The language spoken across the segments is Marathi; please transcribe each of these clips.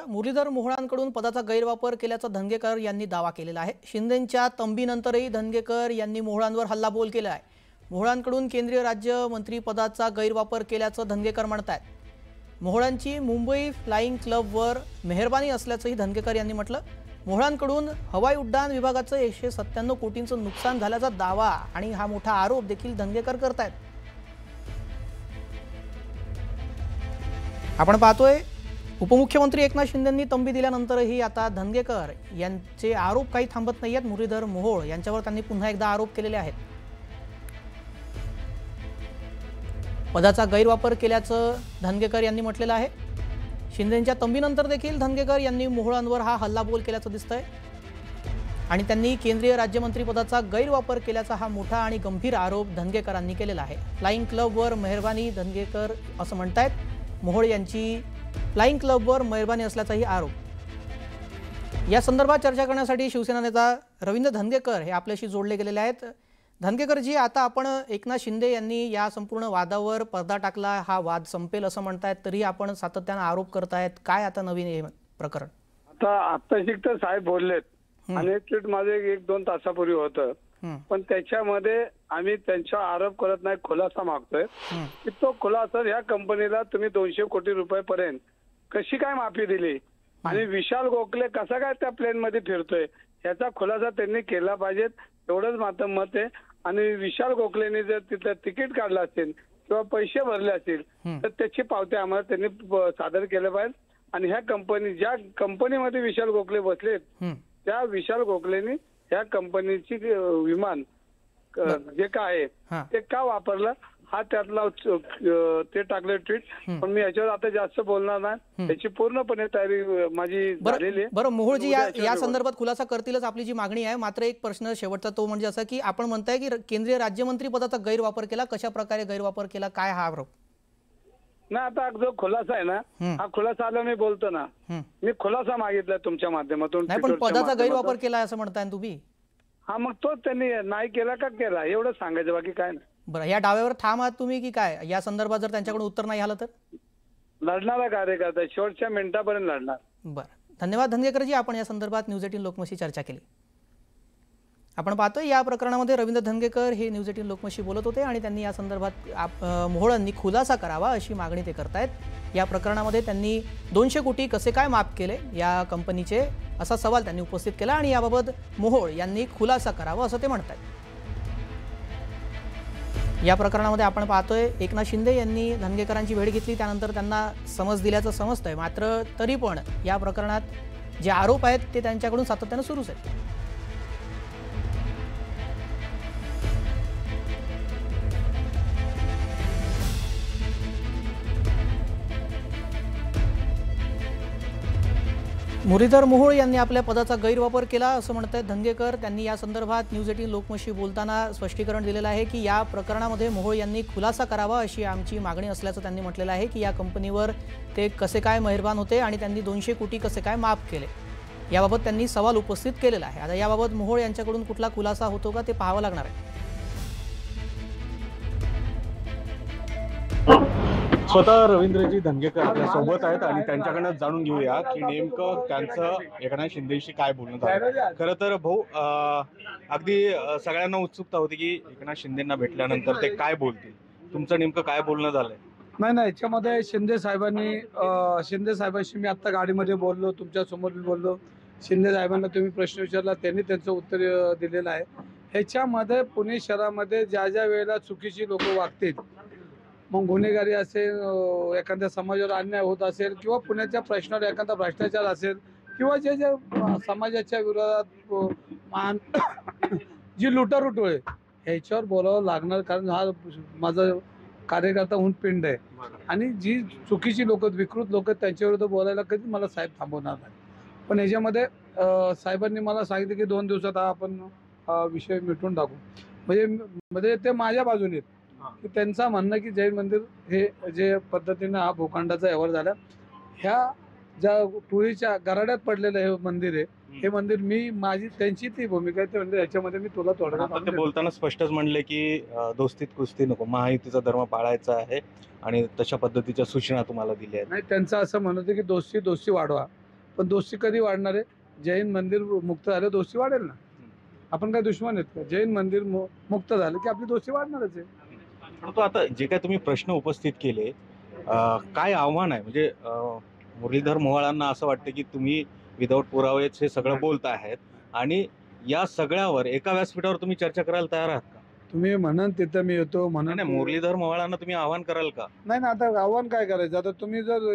मुरलीधर मोहोळांकडून पदाचा गैरवापर केल्याचा धनगेकर यांनी दावा केलेला आहे। शिंदेंच्या तंबीनंतरही धनगेकर यांनी मोहोळांवर हल्लाबोल केला आहे। मोहोळांकडून केंद्रीय राज्यमंत्री पदाचा गैरवापर केल्याचं धनगेकर म्हणतात। मोहोळांची मुंबई फ्लाइंग क्लबवर मेहरबानी असल्याचंही धनगेकर यांनी म्हटलं। मोहोळांकडून हवाई उड्डाण विभागाचं 197 कोटींचं नुकसान झाल्याचा दावा आणि हा मोठा आरोप देखील धनगेकर करतात। आपण पाहतोय उपमुख्यमंत्री एकनाथ शिंदेंनी तंबी दिल्यानंतरही आता धनगेकर यांचे आरोप काही थांबत नाहीयेत। मुरलीधर मोहोळ यांच्यावर त्यांनी पुन्हा एकदा आरोप केलेले आहेत। पदाचा गैरवापर केल्याचं धनगेकर यांनी म्हटलेलं आहे। शिंदेंच्या तंबीनंतर देखील धनगेकर यांनी मोहोळांवर हा हल्लाबोल केल्याचं दिसतंय आणि त्यांनी केंद्रीय राज्यमंत्री पदाचा गैरवापर केल्याचा हा मोठा आणि गंभीर आरोप धनगेकरांनी केलेला आहे। फ्लाइंग क्लबवर मेहरबानी धनगेकर असं म्हणतायत। मोहोळ यांची फ्लाइंग क्लबवर मेहरबानी असल्याचाही आरोप। या संदर्भात चर्चा करण्यासाठी शिवसेना नेता रवींद्र धनगेकर हे आपल्याशी जोडले गेलेले आहेत। धनगेकरजी, आता आपण एकनाथ शिंदे यांनी या संपूर्ण वादावर पडदा टाकला, हा वाद संपेल असं म्हणतायत, तरी आपण सातत्याने आरोप करतायत, काय आता नवीन हे प्रकरण? आता शिकतर साहेब बोललेत आणि ट्विट माझे 1-2 तासापूर्वी होतं, पण त्याच्यामध्ये आम्ही त्यांचा आरोप करत नाही, खुलासा मागतोय की तो खुलासा ह्या कंपनीला तुम्ही 200 कोटी रुपयापर्यंत कशी काय माफी दिली आणि विशाल गोखले कसा काय त्या प्लेन मध्ये फिरतोय याचा खुलासा त्यांनी केला पाहिजे, एवढंच माझं मत आहे। आणि विशाल गोखलेने जर तिथं तिकीट काढलं असेल किंवा पैसे भरले असतील तर त्याची पावती आम्हाला त्यांनी सादर केलं पाहिजे। आणि ह्या ज्या कंपनीमध्ये विशाल गोखले बसलेत त्या विशाल गोखलेनी ह्या कंपनीची विमान जे काय आहे ते का वापरलं हा त्यातला ते टाकले ट्विट। पण मी याच्यावर आता जास्त बोलणार नाही, त्याची पूर्णपणे तयारी माझी झालेली आहे। बरं मोहोळजी, या संदर्भात खुलासा करतीलच आपली जी मागणी आहे, मात्र एक प्रश्न शेवटचा तो म्हणजे असा की आपण म्हणताय की केंद्रीय राज्यमंत्री पदाचा गैरवापर केला, कशा प्रकारे गैरवापर केला, काय हा आरोप? नाही, आता जो खुलासा आहे ना, हा खुलासा आला मी बोलतो ना, मी खुलासा मागितला तुमच्या माध्यमातून। नाही, पण पदाचा गैरवापर केला असं म्हणताय तुम्ही? हा, मग तोच त्यांनी नाही केला का केला एवढं सांगायचं, बाकी काय नाही। बरं, या डाव्यावर ठाम आहात तुम्ही की काय? या संदर्भात जर त्यांच्याकडून उत्तर नाही आलं तर लढणारा कार्यकर्ता शेवटच्या मिनिटापर्यंत लढणार। बरं, धन्यवाद धनगेकरजी, आपण या संदर्भात न्यूज 18 लोकमतशी चर्चा केली। आपण पाहतोय या प्रकरणामध्ये रवींद्र धनगेकर हे न्यूज 18 लोकमतशी बोलत होते आणि त्यांनी या संदर्भात मोहोळांनी खुलासा करावा अशी मागणी ते करतायत। या प्रकरणामध्ये त्यांनी 200 कोटी कसे काय माफ केले या कंपनीचे असा सवाल त्यांनी उपस्थित केला आणि याबाबत मोहोळ यांनी खुलासा करावा असं ते म्हणतात। या प्रकरणामध्ये आपण पाहतोय एकनाथ शिंदे यांनी धनगेकरांची भेट घेतली, त्यानंतर त्यांना समज दिल्याचं समजतंय, मात्र तरी पण या प्रकरणात जे आरोप आहेत ते त्यांच्याकडून सातत्याने सुरूच आहेत। मुरलीधर मोहोळ यांनी आपल्या पदाचा गैरवापर केला असं म्हणतात धनगेकर। त्यांनी या संदर्भात न्यूज 18 लोकमतशी बोलताना स्पष्टीकरण दिलेलं आहे की या प्रकरणामध्ये मोहोळ यांनी खुलासा करावा अशी आमची मागणी असल्याचं त्यांनी म्हटलेलं आहे की या कंपनीवर ते कसे काय मेहरबान होते आणि त्यांनी 200 कोटी कसे काय माफ केले याबाबत त्यांनी सवाल उपस्थित केलेला आहे। आता याबाबत मोहोळ यांच्याकडून कुठला खुलासा होतो का ते पाहावं लागणार आहे। स्वतः रवींद्रजी धनगेकर आपल्या सोबत आहेत आणि त्यांच्याकडनं जाणून घेऊया की नेमकं त्यांचं एकनाथ शिंदेशी काय बोलणं झालं। खरं तर भाऊ, अगदी सगळ्यांना उत्सुकता होती की एकनाथ शिंदेंना भेटल्यानंतर ते काय बोलतील, तुमचं नेमकं काय बोलणं झालंय? नाही, याच्यामध्ये शिंदे साहेबांशी मी आता गाडीमध्ये बोललो, तुमच्या समोर बोललो। शिंदे साहेबांना तुम्ही प्रश्न विचारला, त्यांनी त्यांचं उत्तर दिलेलं आहे। ह्याच्यामध्ये पुणे शहरामध्ये ज्या वेळेला चुकीची लोक वागतील, मग गुन्हेगारी असेल, एखाद्या समाजावर अन्याय होत असेल किंवा पुण्याच्या प्रश्नावर एखादा भ्रष्टाचार असेल किंवा जे समाजाच्या विरोधात जी लुटालूट होईल ह्याच्यावर बोलावं लागणार, कारण हा माझा कार्यकर्ता होऊन पिंड आहे आणि जी चुकीची लोक, विकृत लोक त्यांच्याविरुद्ध बोलायला कधी मला साहेब थांबवणार नाही। पण ह्याच्यामध्ये साहेबांनी मला सांगितलं की 2 दिवसात आपण विषय मिटवून टाकू, म्हणजे ते माझ्या बाजूने की त्यांचा म्हणणं की जैन मंदिर हे जे पद्धतीने हा भूखंडाचा व्यवहार झाला, ह्या ज्या टोळीच्या गराड्यात पडलेलं हे मंदिर आहे, हे मंदिर मी माझी त्यांची ती भूमिका आहे, ते म्हणजे याच्यामध्ये मी तुला थोडं बोलताना स्पष्टच म्हणले की दोस्तीत कुस्ती नको, महायुतीचा धर्म पाळायचा आहे आणि तशा पद्धतीच्या सूचना तुम्हाला दिल्या आहेत। नाही, त्यांचं असं म्हणत की दोस्ती वाढवा, पण दोस्ती कधी वाढणार आहे? जैन मंदिर मुक्त झालं दोस्ती वाढेल ना. आपण काय दुश्मन आहेत का? जैन मंदिर मुक्त झालं की आपली दोस्ती वाढणारच आहे. परंतु आता जे काय तुम्ही प्रश्न उपस्थित केले, काय आव्हान आहे? म्हणजे मुरलीधर मोहोळांना असं वाटतं की तुम्ही विदाऊट पुरावेच हे सगळं बोलत आहेत आणि या सगळ्यावर एका व्यासपीठावर तुम्ही चर्चा करायला तयार आहात का? तुम्ही म्हणाल तिथं मी येतो म्हणून. नाही, मुरलीधर मोहोळांना तुम्ही आव्हान कराल का? नाही ना, आता आव्हान काय करायचं? आता तुम्ही जर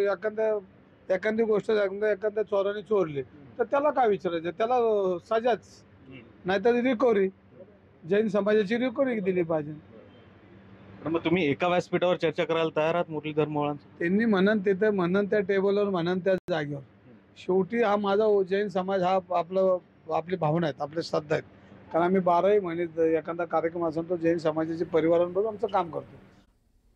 एखादी गोष्ट एखाद्या चोराने चोरली तर त्याला काय विचारायचं? त्याला सजाच, नाहीतर रिकव्हरी. जैन समाजाची रिकव्हरी दिली पाहिजे. तर मग तुम्ही एका व्यासपीठावर चर्चा करायला तयार आहात मुरलीधर मोहोळांचं? त्यांनी म्हणन तिथं, म्हणन त्या टेबलवर, म्हणन त्या जागेवर. शेवटी हा माझा जैन समाज हा आपली भावना आहेत, आपले श्रद्धा आहेत. कारण आम्ही 12ही महिने एखादा कार्यक्रम असेल तो जैन समाजाच्या परिवारांबरोबर आमचं काम करतो.